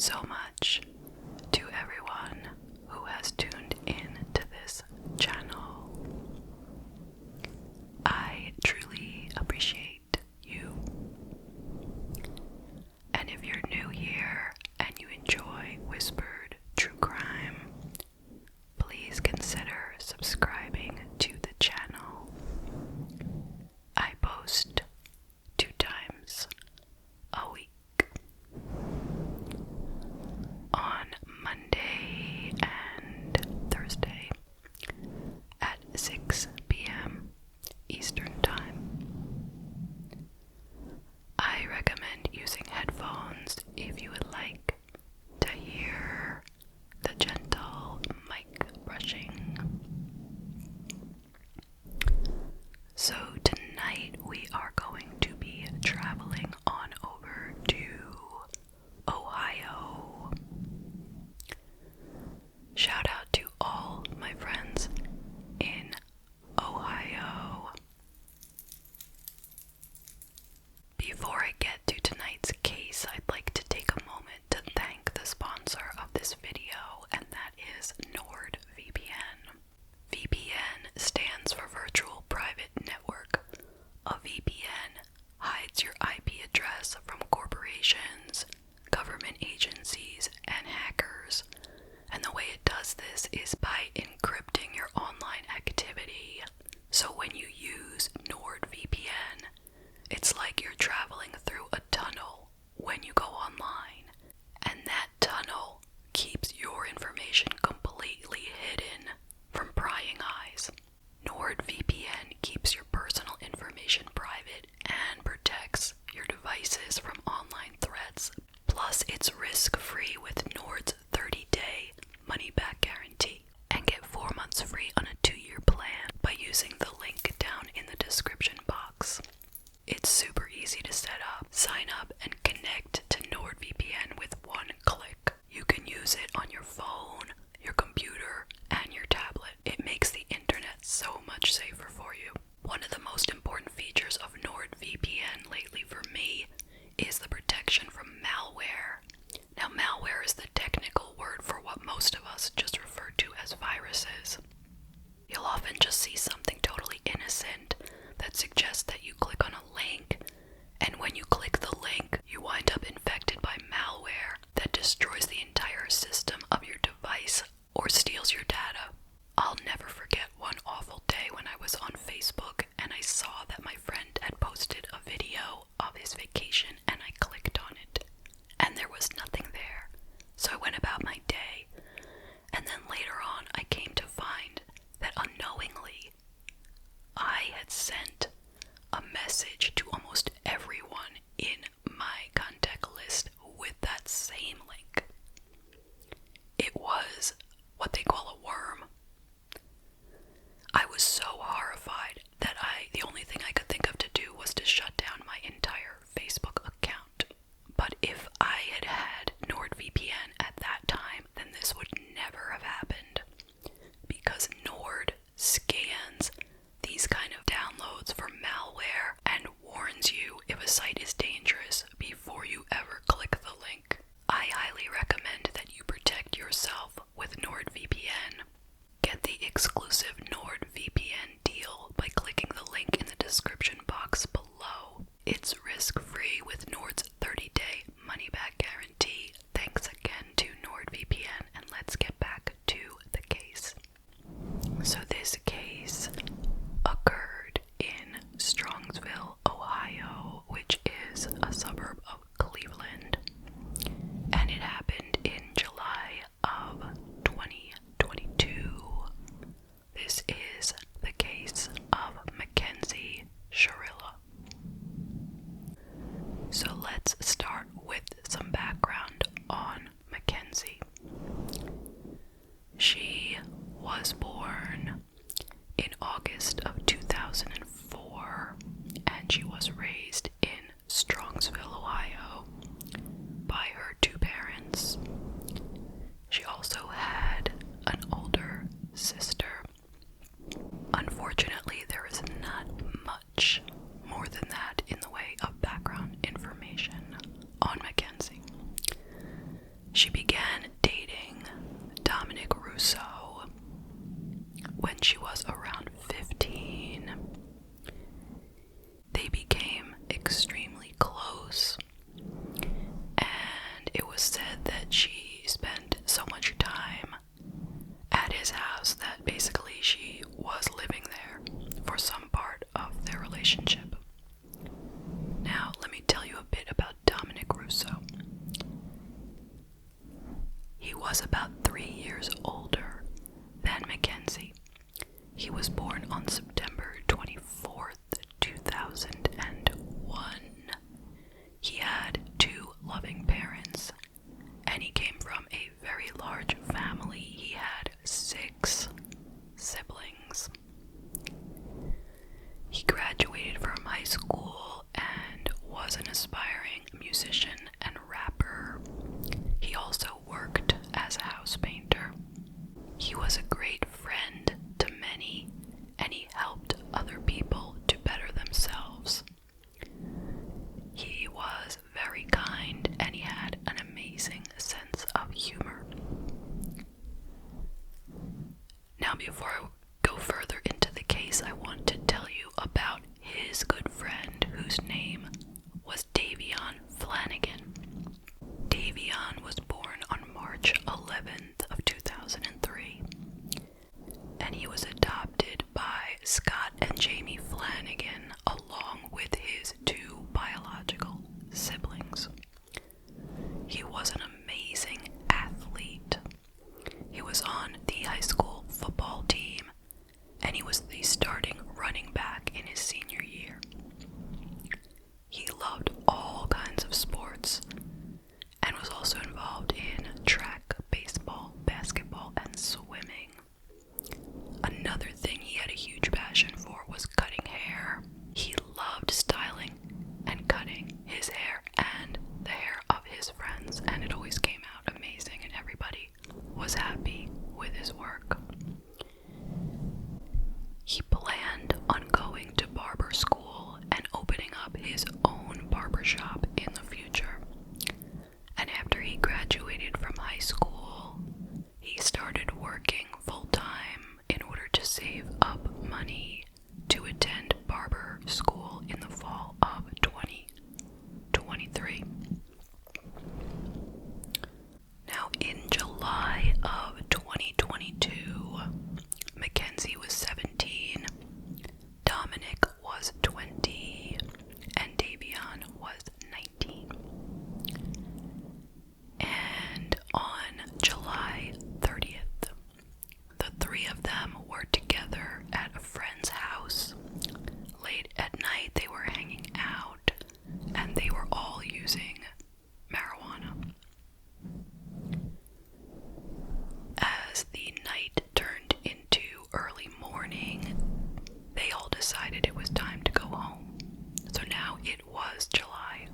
so much to everyone who has tuned in to this channel. I truly appreciate you. And if you're new here and you enjoy whispered true crime, please consider subscribing to the channel. I post 2 times a week. On Monday and Thursday at 6 p.m. Eastern Time. I recommend using headphones if you would like to hear the gentle mic brushing. So tonight we are going to be traveling on over to Ohio. Shout out to all my friends in Ohio. Before I get to tonight's case, I'd like to take a moment to thank the sponsor of this video, and that is NordVPN. VPN stands for Virtual Private Network. A VPN hides your IP address from corporations, government agencies, and hackers. And the way it does this is by encrypting your online activity. So when you use NordVPN, it's like you're traveling through a tunnel when you go online. And that tunnel keeps your information completely hidden from prying eyes. NordVPN keeps your personal information private and protects your devices from online threats. Plus, it's risk-free with Nord's 30-day money-back guarantee. And get 4 months free on a 2-year plan by using the link down in the description box. It's super easy to set up, sign up, and connect to NordVPN with 1 click. You can use it on your phone, your computer, and your tablet. It makes the internet so much safer for you. One of the most important features of NordVPN lately for me is the protection from malware. Now, malware is the technical word for what most of us just refer to as viruses. You'll often just see something totally innocent that suggests that you click on a link, and when you click the link, you wind up infected by malware that destroys the entire system of your device or steals your data. I'll never forget one awful day when I was on Facebook and I saw that my friend had posted a video of his vacation, and I clicked on it, and there was nothing there. So I went about my day, and then later on I came to find that unknowingly I had sent a message to almost everyone in my contact list with that same link. It was what they call a worm. I was so horrified that the only thing I could think of to do was to shut down my entire Facebook account. But if I had had NordVPN at that time, then this would never have happened. Because Nord scans these kind of downloads for malware and warns you if a site is dangerous before you ever click the link. I highly recommend that you protect yourself with NordVPN. Get the exclusive NordVPN deal by clicking the link in the description box below. It's risk-free with Nord's 30-day money-back guarantee. Thanks again to NordVPN, and let's get back to the case. So this case occurred in Strongsville, Ohio, which is a suburb of Cleveland, and it happened in July of 2022. This is the case of Mackenzie Shirilla. So let's start with some background on Mackenzie. She was born in August of 2004, and she was raised in Strongsville, Ohio, by her 2 parents. She also had an older sister. Unfortunately, there is not much more than that in the way of background information on Mackenzie. extremely close, and it was said that she spent so much time at his house that basically she was living there for some part of their relationship. Now, let me tell you a bit about Dominic Russo. He was about 3 years older than Mackenzie. He was born on September 24th, 2001. He had 2 loving parents, and he came from a very large family. He had 6 siblings. He graduated from high school and was an aspiring musician and rapper. He also worked as a house painter. He was a great friend to many, and he helped other people to better themselves. He was very kind, and he had an amazing sense of humor. Now, before I go further into the case, I want to tell you about his good friend, whose name was Davion Flanagan. Davion was born on March 11th of 2003, and he was adopted by Scott and Jamie Flanagan along with his 2 biological siblings. He was an amazing athlete. He was on the high school football team, and he was the starting running back in his senior year. He loved all kinds of sports and was also involved in track, baseball, basketball, and swimming. Another thing he had a huge passion for was cutting hair. He loved styling and cutting his hair and the hair of his friends, and it always came out amazing, and everybody was happy with his work. He planned on going to barber school and opening up his own barber shop in the future. And after he graduated from high school, he started working full-time in order to save up money to attend barber school in the fall of 2023. Now, in July of 2022, Mackenzie was 17, Dominic was 20, and Davion was 19. And on July 30th, the 3 of them were together at a friend's house. Late at night, they were hanging out, and they were all using marijuana. As the night turned into early morning, they all decided it was time to go home. So now it was July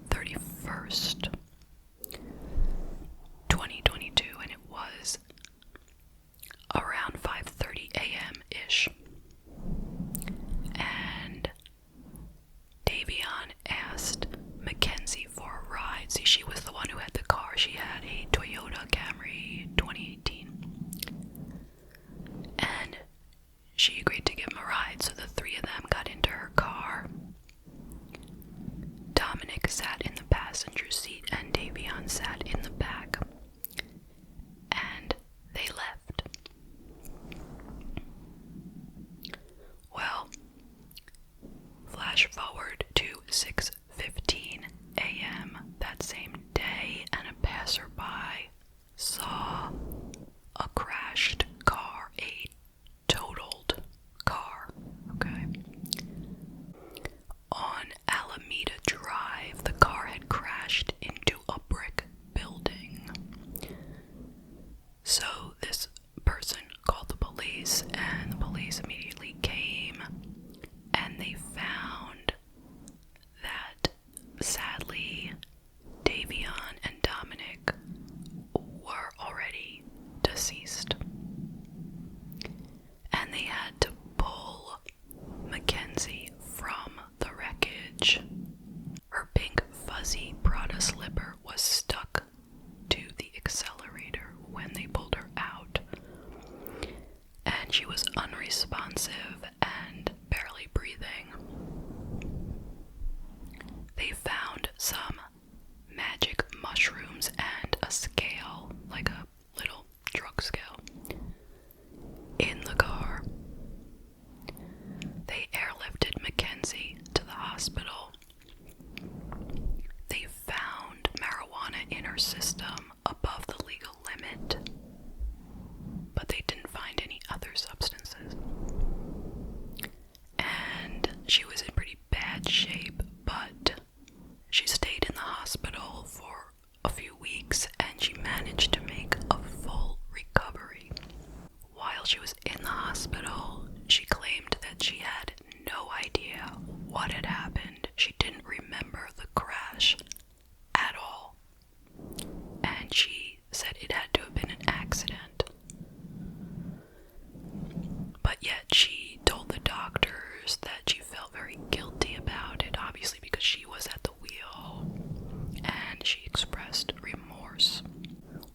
31st, 2022, and it was around 5:30 a.m.-ish. And Davion asked Mackenzie for a ride. See, she was the one who had the car. She had a Toyota Camry 2018. And she agreed to give him a ride, so the 3 of them got into her car. Dominic sat in the passenger seat and Davion sat in the back. And they left. Well, flash forward to 6:15 a.m. that same day, and a passerby saw a crashed car, a totaled car, okay? On Alameda Drive, the car had crashed into a brick building. So this person called the police, and the police immediately came, and they found that They airlifted Mackenzie to the hospital. They found marijuana in her system above the legal limit, but they didn't find any other substances. And she was in pretty bad shape, but she stayed in the hospital for a few weeks and she managed to make a full recovery. While she was in the hospital, she claimed that she had no idea what had happened. She didn't remember the crash at all. And she said it had to have been an accident. But yet she told the doctors that she felt very guilty about it, obviously because she was at the wheel, and she expressed remorse.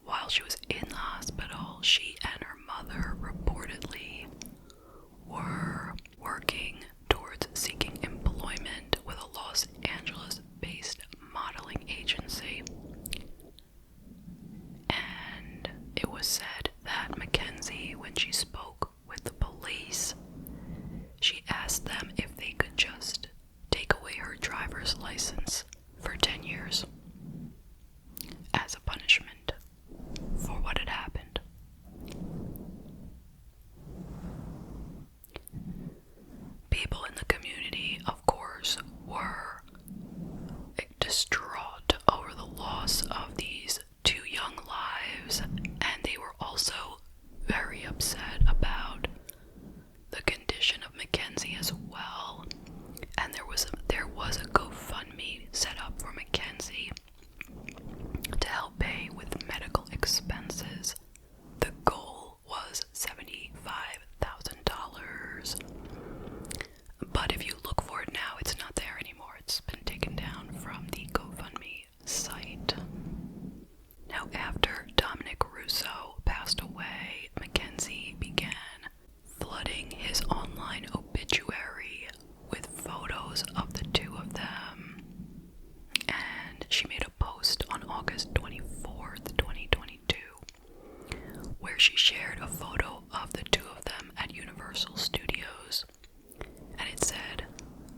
While she was in the hospital, she and her mother reportedly were working towards seeking employment with a Los Angeles-based modeling agency. And it was said that Mackenzie, when she spoke with the police, she asked them if they could just take away her driver's license for 10 years as a punishment for what had happened. People in the community, of course, were distraught over the loss of these 2 young lives, and they were also very upset about the condition of Mackenzie as well. And there was a GoFundMe set up for Mackenzie to help pay with medical expenses. The goal was $75,000. But if you look for it now, it's not there anymore. It's been taken down from the GoFundMe site. Now, after Dominic Russo passed away, Mackenzie began flooding his online obituary with photos of the 2 of them. And she made a post on August 24th, 2022, where she shared a photo of the 2 of them at Universal Studios. And it said,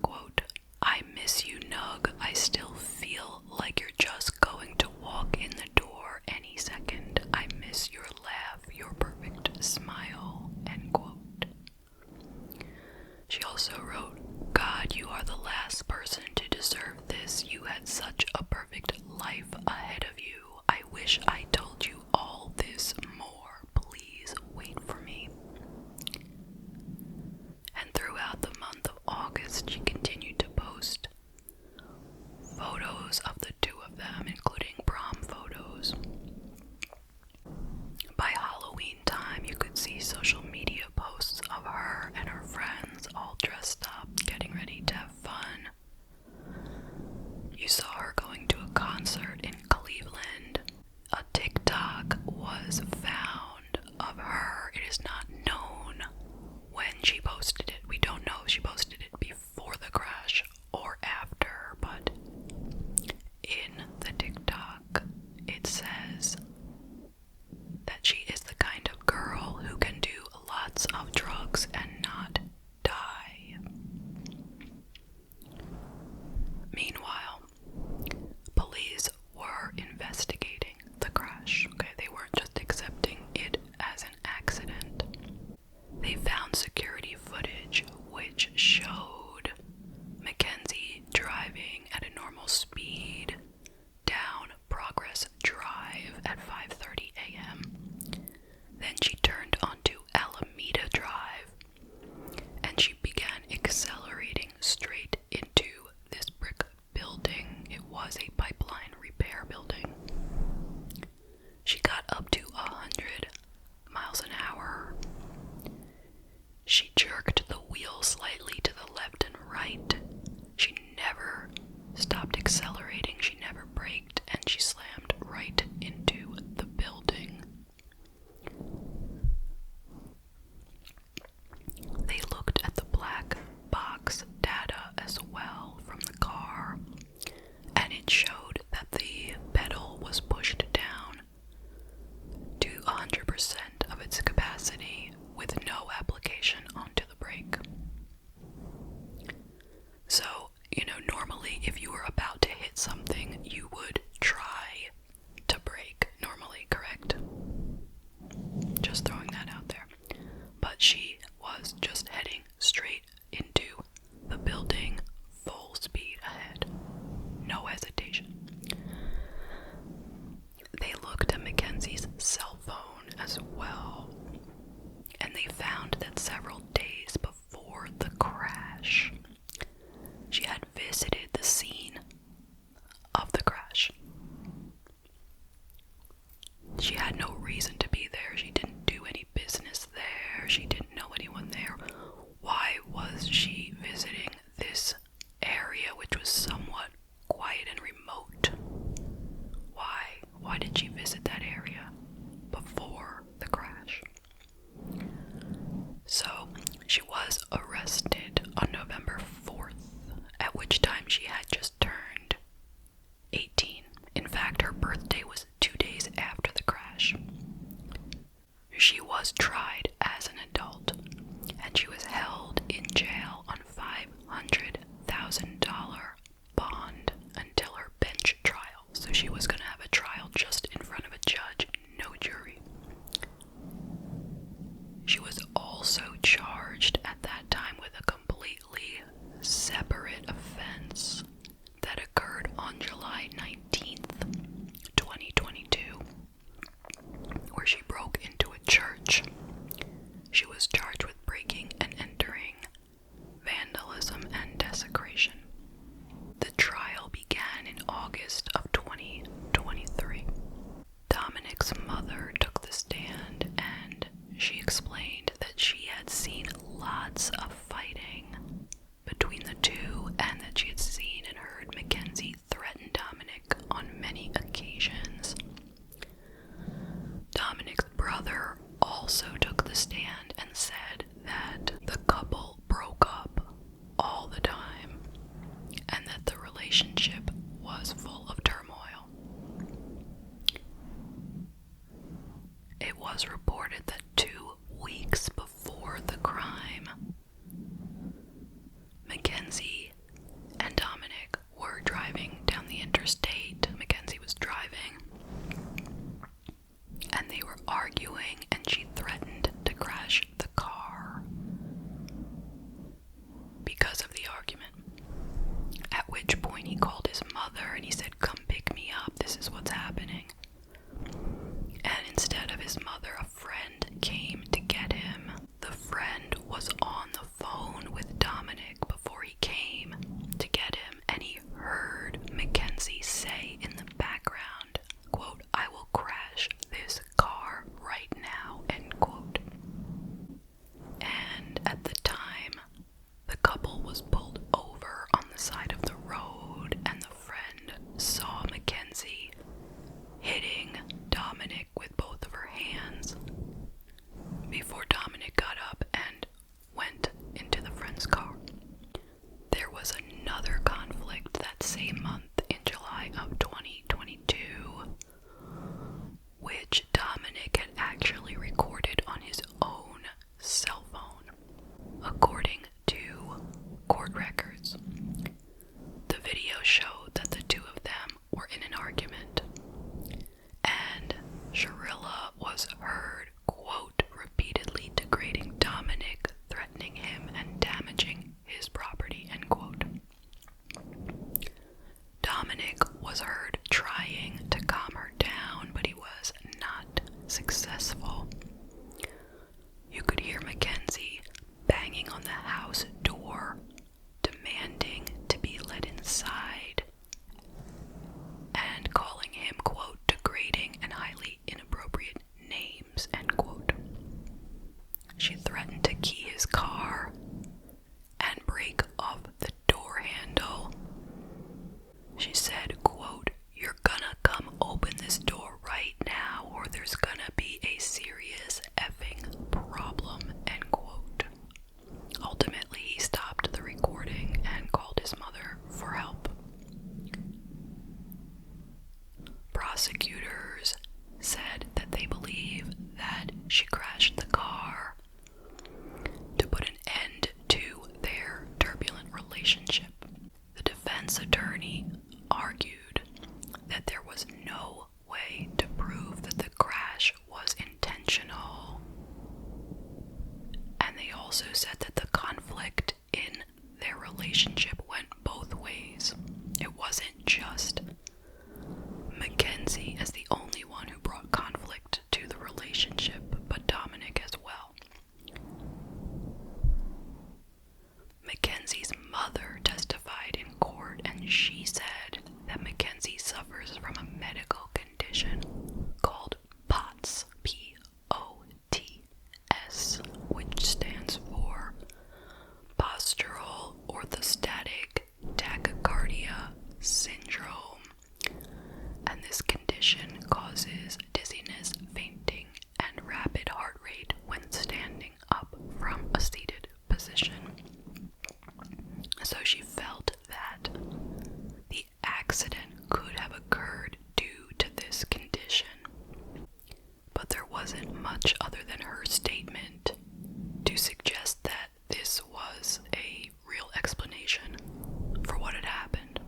quote, "I miss you, Nug. I still feel like you're just going to walk in the door any second. I miss your laugh, your perfect smile," end quote. She also wrote, "God, you are the last person to deserve this. You had such a perfect life ahead of you. I wish I told you all this more. Please wait for me." And throughout the month of August, she continued to post photos of the 2 of them, including prom photos. By Halloween time, you could see social media posts of her and her friends all dressed up, getting ready to have fun. You saw her going to a concert in Cleveland. A TikTok was and he said, "Come pick me up, this is what's happening." And instead of his mother, a friend came to get him. The friend was on the phone with Dominic before he came to get him, and he heard Mackenzie say in the background, quote, "I will crash this car right now," end quote. And at the time, the couple was pulled over on the side of the road, and the friend saw Mackenzie hitting Dominic with both of her hands before Dominic got up and went into the friend's car. There was another conflict that same month in July of 2022, which Dominic had actually recorded on his own cell phone. According to court records, the video showed that the two of them were in an argument, and Shirilla was heard, quote, repeatedly degrading Dominic, threatening him, and damaging his property, end quote. Dominic was heard trying to calm her down, but he was not successful. You could hear Mackenzie banging on the house door, demanding to be let inside, and calling him, quote, degrading and highly inappropriate names, end quote. She threatened to key his car and break off the door handle. She said, quote, "You're gonna come open this door right now, or there's gonna be a serious effing problem," end quote. Ultimately, he stopped the recording and called his mother for help. Prosecutors said that they believe that she crashed the car to put an end to their turbulent relationship. The defense attorney argued that there was no way to prove that the crash was intentional, and they also said that the conflict in their relationship went both ways. It wasn't just Mackenzie as the only one who brought conflict to the relationship, but Dominic as well. Mackenzie's mother testified in court, and she said that Mackenzie suffers from a medical condition called POTS, P-O-T-S, which stands for Postural Orthostatic Tachycardia Syndrome, and this condition causes dizziness, fainting, and rapid heart rate when standing up from a seated position. So she felt that the accident could have occurred due to this condition. But there wasn't much other than her statement to suggest that this was a real explanation for what had happened.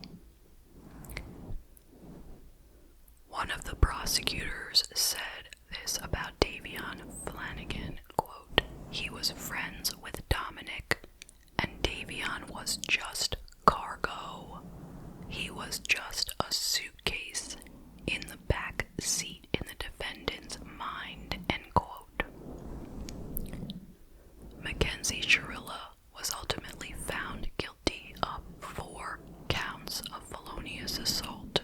One of the prosecutors said this about Davion Flanagan, quote, "He was friends with Dominic, and Davion was just cargo. He was just a suitcase in the back seat in the defendant's mind," end quote. Mackenzie Shirilla was ultimately found guilty of 4 counts of felonious assault,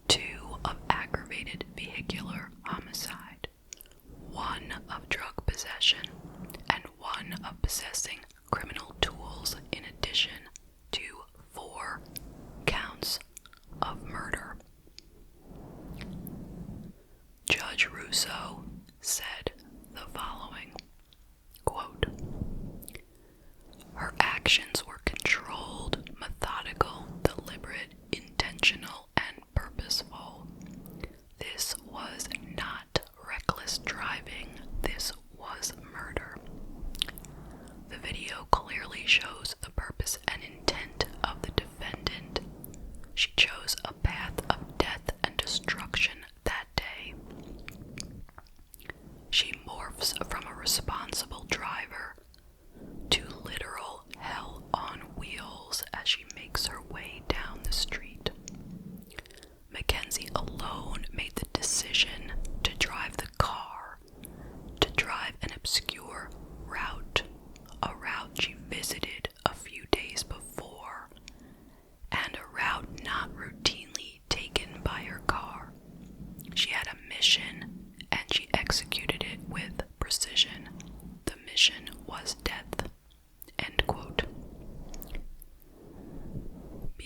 2 of aggravated vehicular homicide, 1 of drug possession, and 1 of possessing criminal tools, in addition to 4 counts of murder.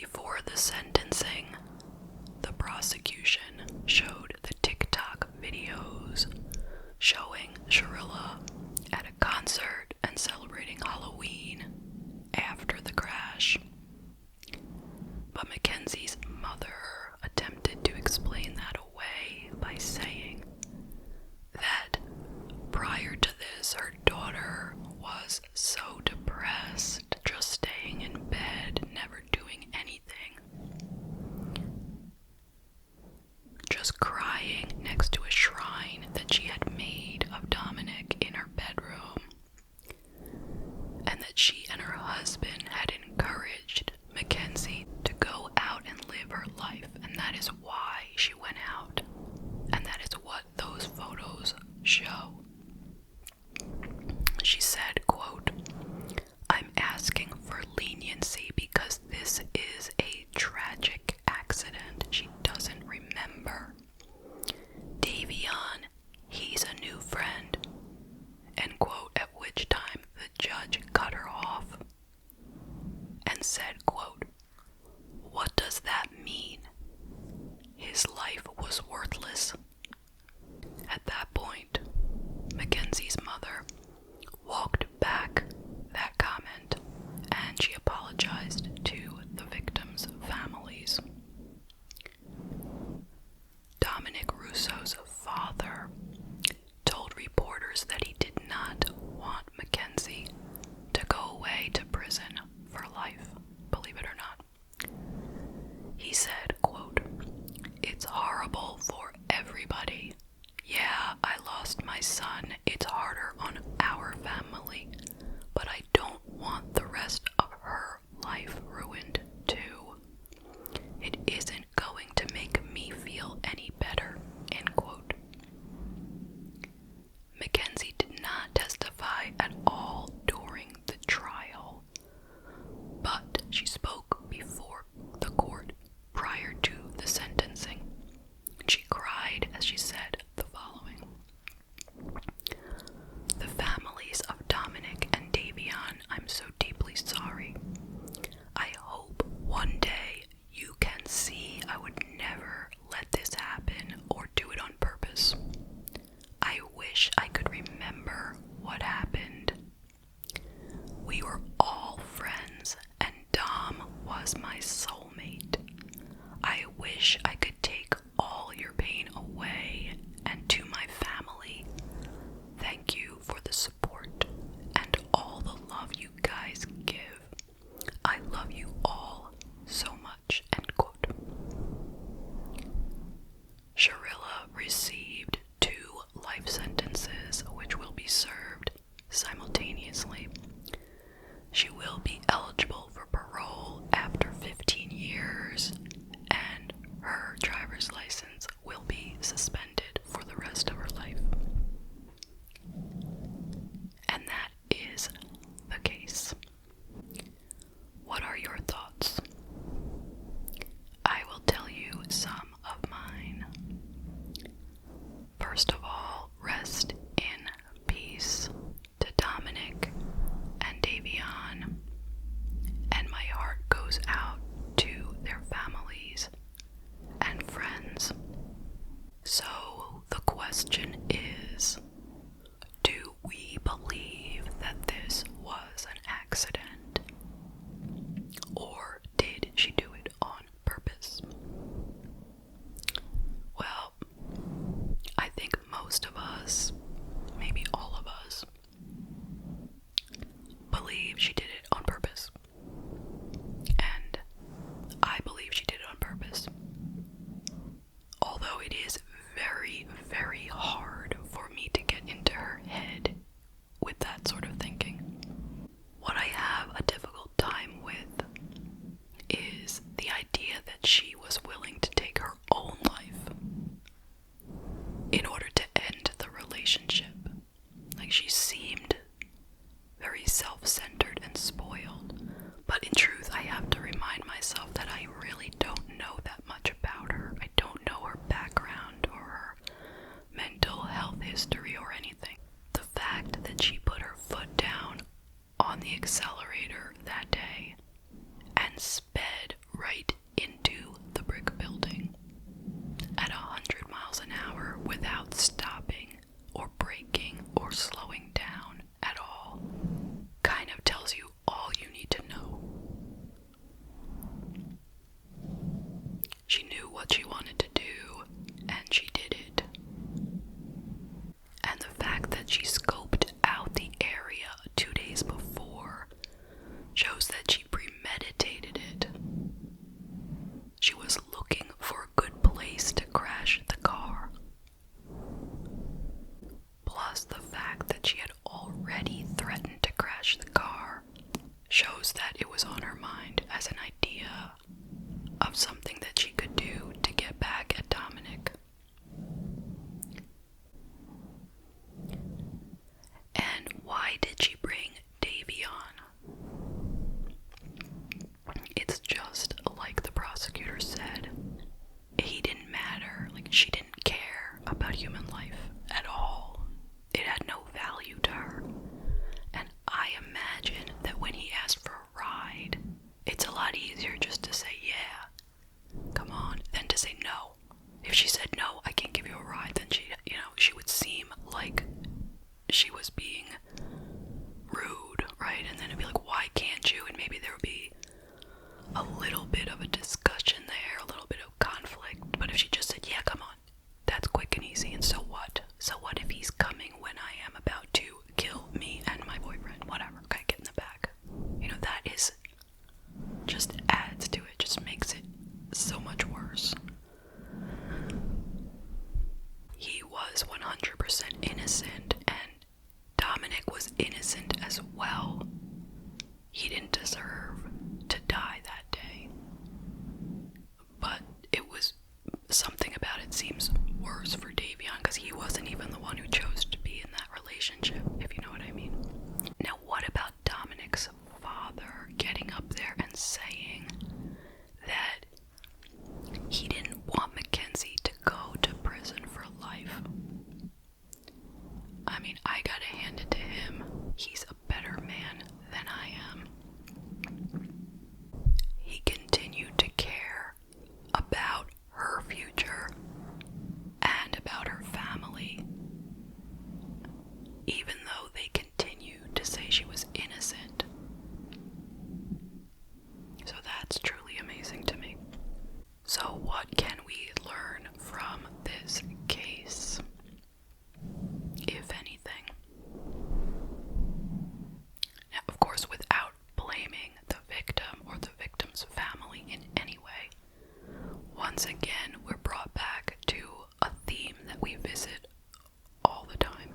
Before the sentencing, the prosecution showed the TikTok videos showing Shirilla at a concert and celebrating Halloween after the crash. But Mackenzie's mother attempted to explain that away by saying that prior to this, her daughter was so depressed, just staying in bed, never doing anything, just crying next to a shrine that she had made of Dominic in her bedroom, and that she and her husband had encouraged Mackenzie to go out and live her life, and that is why she went out, and that is what those photos show. She said, quote, "I'm asking for leniency because this is a tragic accident she doesn't remember. Davion, he's a new friend," end quote, at which time the judge cut her off and said, quote, "What does that mean? His life was worthless." At that point, Mackenzie's mother walked back that comment and she apologized to the victims' families. Dominic Russo's father told reporters that he did not want Mackenzie to go away to prison for life, believe it or not. He said, quote, "It's horrible for everybody. Yeah, I lost my son. It's harder on our family, but I don't want the rest of her life ruined too. It isn't going to make me feel any better," end quote. Mackenzie did not testify at all during the trial, but she spoke before the court prior to the sentencing. She cried as she said the following: "The families of Dominic and Davion, I'm so deeply sorry. I hope one day you can see I would never let this happen or do it on purpose. I wish I could remember what happened. We were all friends and Dom was my soulmate. I wish I could take all your pain away, and to my family, thank you for the support and all the love you guys give. I love you all so much," end quote. Shirilla received 2 life sentences which will be served simultaneously. She will be eligible for parole after 15 years, and her driver's license will be suspended for the rest of her life. And that is the case. What are your thoughts? I will tell you some of mine. First of all, rest in peace to Dominic and Davion, and my heart goes out to their families and friends. So the question is, do we believe that this was an accident? Or did she do it on purpose? Well, I think most of us, maybe all of us, believe she did it on purpose. And I believe she did it on purpose. Although it is very, very hard for me to get into her head with that sort of thinking. What I have a difficult time with is the idea that she was willing to take her own life in order to end the relationship. Like, she seemed very self-centered and spoiled. But in truth, I have to remind myself that I really don't know that much about her. I don't know her background or her mental health history or anything. The fact that she put her foot down on the accelerator that day and sped right was on her mind as an idea of something that she could do to get back at Dominic. And why did she bring Davy on? It's just like the prosecutor said. He didn't matter. Like, she didn't care about human life at all. It had no value to her. And I imagine that when he asked for a ride, it's a lot easier just to say, yeah, come on, than to say no. If she said, no, I can't give you a ride, then she would seem like she was being rude, right? And then it'd be like, why can't you? And maybe there would be a little bit of a discussion there, a little bit of conflict. But if she just said, yeah, come on, that's quick and easy, and so what? So what if he's coming when I am about to kill me and my boyfriend? Whatever, okay, get in the back. That is, just adds to it, just makes it so much worse. He was 100% innocent, and Dominic was innocent as well. He didn't deserve to die that day. But it was something about it seems worse for Davion, because he wasn't even the one who chose to be in that relationship, if you know what I mean. Now, what about Dominic's father getting up there and saying that he didn't want Mackenzie to go to prison for life? I mean, I gotta hand it to him. He's a better man than I am. He continued to care about her future and about her family, even though they continued to say she was innocent. So that's truly amazing to me. So what can we learn from this case, if anything? Now, of course, without blaming the victim or the victim's family in any way, once again, we're brought back to a theme that we visit all the time.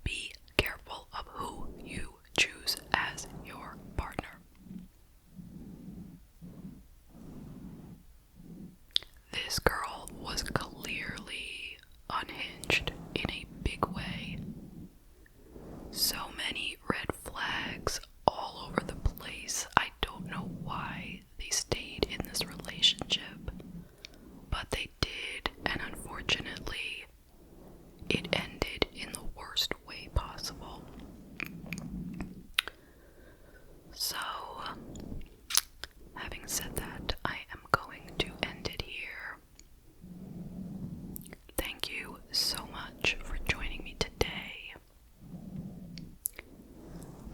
Be careful of who you choose as your partner. This girl was clearly unhinged in a big way. So many red flags all over the place. I don't know why they stayed in this relationship, but they did, and unfortunately, it ended in the worst way possible. So, having said that, I am going to end it here. Thank you so much for joining me today.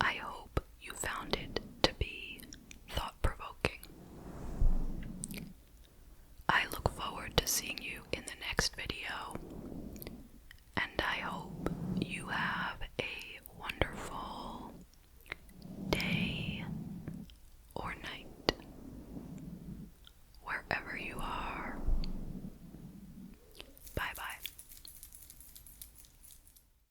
I hope you found it to be thought-provoking. I look forward to seeing you in